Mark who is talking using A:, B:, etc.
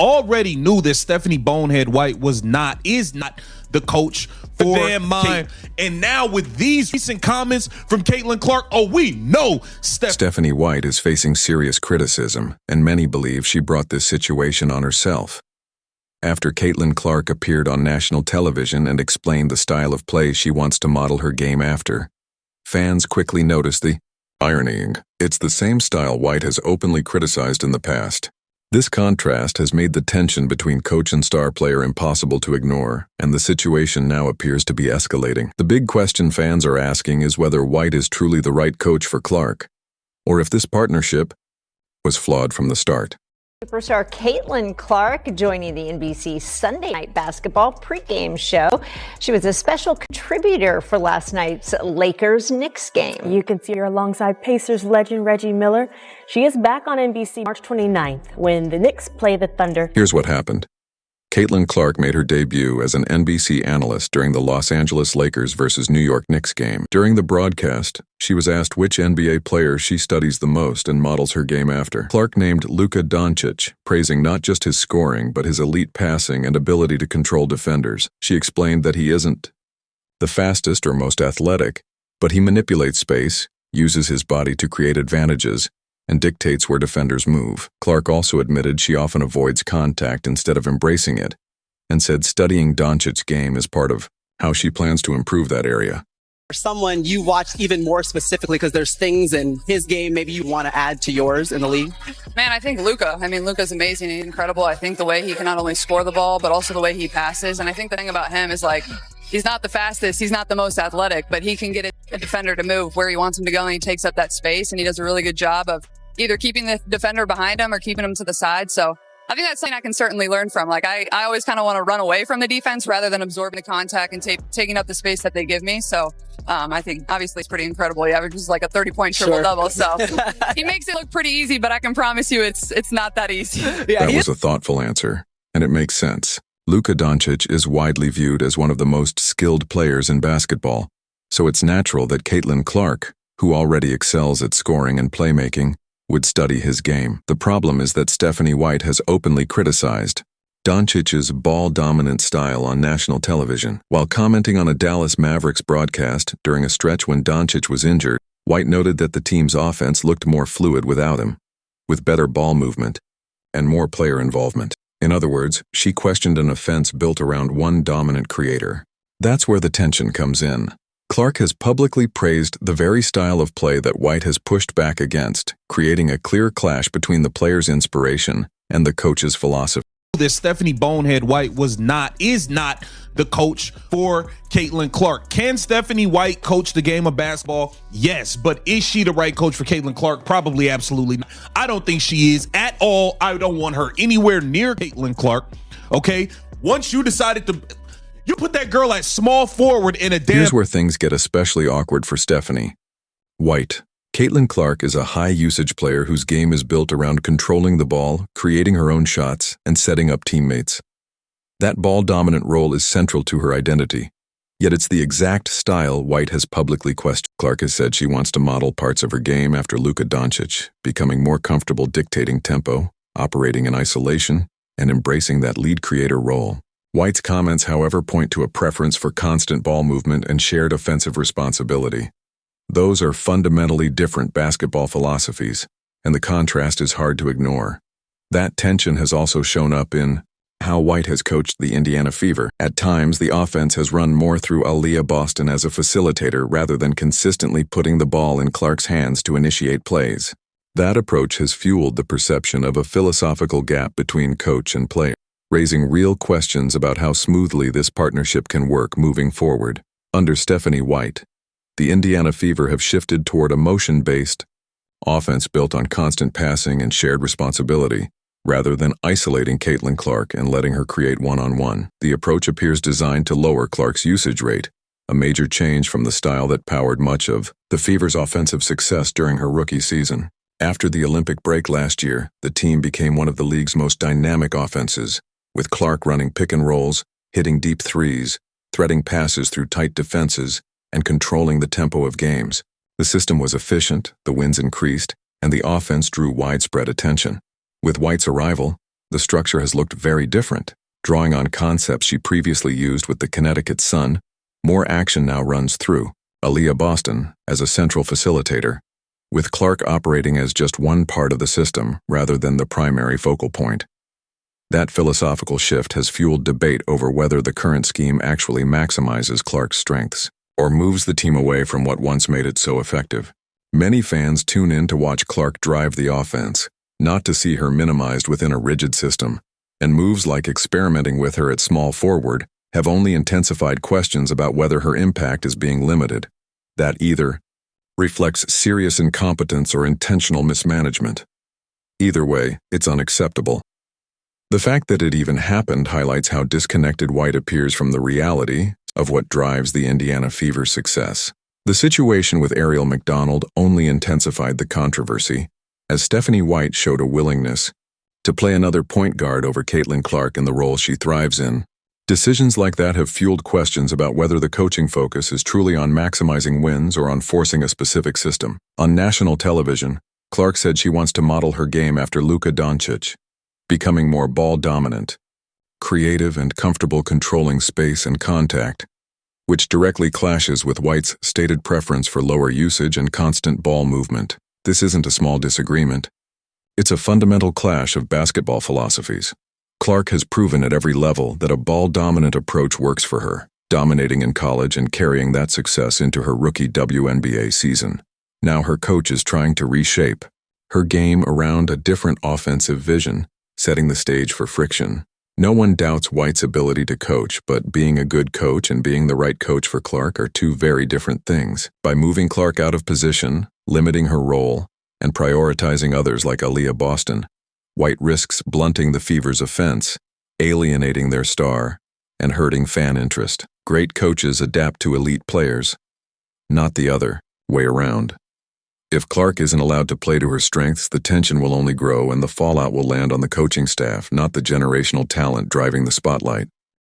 A: already knew that Stephanie Bonehead White is not the coach for damn mind. And now with these recent comments from Caitlin Clark, we know
B: Stephanie White is facing serious criticism, and many believe she brought this situation on herself. After Caitlin Clark appeared on national television and explained the style of play she wants to model her game after, fans quickly noticed the irony. It's the same style White has openly criticized in the past. This contrast has made the tension between coach and star player impossible to ignore, and the situation now appears to be escalating. The big question fans are asking is whether White is truly the right coach for Clark, or if this partnership was flawed from the start.
C: Superstar Caitlin Clark joining the NBC Sunday Night Basketball pregame show. She was a special contributor for last night's Lakers-Knicks game.
D: You can see her alongside Pacers legend Reggie Miller. She is back on NBC March 29th when the Knicks play the Thunder.
B: Here's what happened. Caitlin Clark made her debut as an NBC analyst during the Los Angeles Lakers versus New York Knicks game. During the broadcast, she was asked which NBA player she studies the most and models her game after. Clark named Luka Doncic, praising not just his scoring but his elite passing and ability to control defenders. She explained that he isn't the fastest or most athletic, but he manipulates space, uses his body to create advantages, and dictates where defenders move. Clark also admitted she often avoids contact instead of embracing it, and said studying Doncic's game is part of how she plans to improve that area.
E: For someone you watch even more specifically because there's things in his game maybe you want to add to yours in the league?
F: Man, I think Luka. Luka's amazing. He's incredible. I think the way he can not only score the ball, but also the way he passes. And I think the thing about him is he's not the fastest, he's not the most athletic, but he can get a defender to move where he wants him to go, and he takes up that space, and he does a really good job of either keeping the defender behind him or keeping him to the side. So I think that's something I can certainly learn from. I always kind of want to run away from the defense rather than absorbing the contact and taking up the space that they give me. So I think obviously it's pretty incredible. He averages a 30-point triple-double. So he makes it look pretty easy, but I can promise you it's not that easy.
B: That was a thoughtful answer, and it makes sense. Luka Doncic is widely viewed as one of the most skilled players in basketball, so it's natural that Caitlin Clark, who already excels at scoring and playmaking, would study his game. The problem is that Stephanie White has openly criticized Doncic's ball-dominant style on national television. While commenting on a Dallas Mavericks broadcast during a stretch when Doncic was injured, White noted that the team's offense looked more fluid without him, with better ball movement and more player involvement. In other words, she questioned an offense built around one dominant creator. That's where the tension comes in. Clark has publicly praised the very style of play that White has pushed back against, creating a clear clash between the player's inspiration and the coach's philosophy.
A: That Stephanie Bonehead White is not the coach for Caitlin Clark. Can Stephanie White coach the game of basketball? Yes, but is she the right coach for Caitlin Clark? Probably absolutely not. I don't think she is at all. I don't want her anywhere near Caitlin Clark. Okay? Once you decided to... You put that girl at small forward in a damn...
B: Here's where things get especially awkward for Stephanie White. Caitlin Clark is a high-usage player whose game is built around controlling the ball, creating her own shots, and setting up teammates. That ball-dominant role is central to her identity. Yet it's the exact style White has publicly questioned. Clark has said she wants to model parts of her game after Luka Doncic, becoming more comfortable dictating tempo, operating in isolation, and embracing that lead creator role. White's comments, however, point to a preference for constant ball movement and shared offensive responsibility. Those are fundamentally different basketball philosophies, and the contrast is hard to ignore. That tension has also shown up in how White has coached the Indiana Fever. At times, the offense has run more through Aaliyah Boston as a facilitator rather than consistently putting the ball in Clark's hands to initiate plays. That approach has fueled the perception of a philosophical gap between coach and player, raising real questions about how smoothly this partnership can work moving forward. Under Stephanie White, the Indiana Fever have shifted toward a motion-based offense built on constant passing and shared responsibility, rather than isolating Caitlin Clark and letting her create one-on-one. The approach appears designed to lower Clark's usage rate, a major change from the style that powered much of the Fever's offensive success during her rookie season. After the Olympic break last year, the team became one of the league's most dynamic offenses, with Clark running pick and rolls, hitting deep threes, threading passes through tight defenses, and controlling the tempo of games. The system was efficient, the wins increased, and the offense drew widespread attention. With White's arrival, the structure has looked very different. Drawing on concepts she previously used with the Connecticut Sun, more action now runs through Aaliyah Boston as a central facilitator, with Clark operating as just one part of the system rather than the primary focal point. That philosophical shift has fueled debate over whether the current scheme actually maximizes Clark's strengths or moves the team away from what once made it so effective. Many fans tune in to watch Clark drive the offense, not to see her minimized within a rigid system, and moves like experimenting with her at small forward have only intensified questions about whether her impact is being limited. That either reflects serious incompetence or intentional mismanagement. Either way, it's unacceptable. The fact that it even happened highlights how disconnected White appears from the reality of what drives the Indiana Fever's success. The situation with Ariel McDonald only intensified the controversy, as Stephanie White showed a willingness to play another point guard over Caitlin Clark in the role she thrives in. Decisions like that have fueled questions about whether the coaching focus is truly on maximizing wins or on forcing a specific system. On national television, Clark said she wants to model her game after Luka Doncic, becoming more ball-dominant, creative and comfortable controlling space and contact, which directly clashes with White's stated preference for lower usage and constant ball movement. This isn't a small disagreement. It's a fundamental clash of basketball philosophies. Clark has proven at every level that a ball-dominant approach works for her, dominating in college and carrying that success into her rookie WNBA season. Now her coach is trying to reshape her game around a different offensive vision, setting the stage for friction. No one doubts White's ability to coach, but being a good coach and being the right coach for Clark are two very different things. By moving Clark out of position, limiting her role, and prioritizing others like Aaliyah Boston, White risks blunting the Fever's offense, alienating their star, and hurting fan interest. Great coaches adapt to elite players, not the other way around. If Clark isn't allowed to play to her strengths, the tension will only grow and the fallout will land on the coaching staff, not the generational talent driving the spotlight.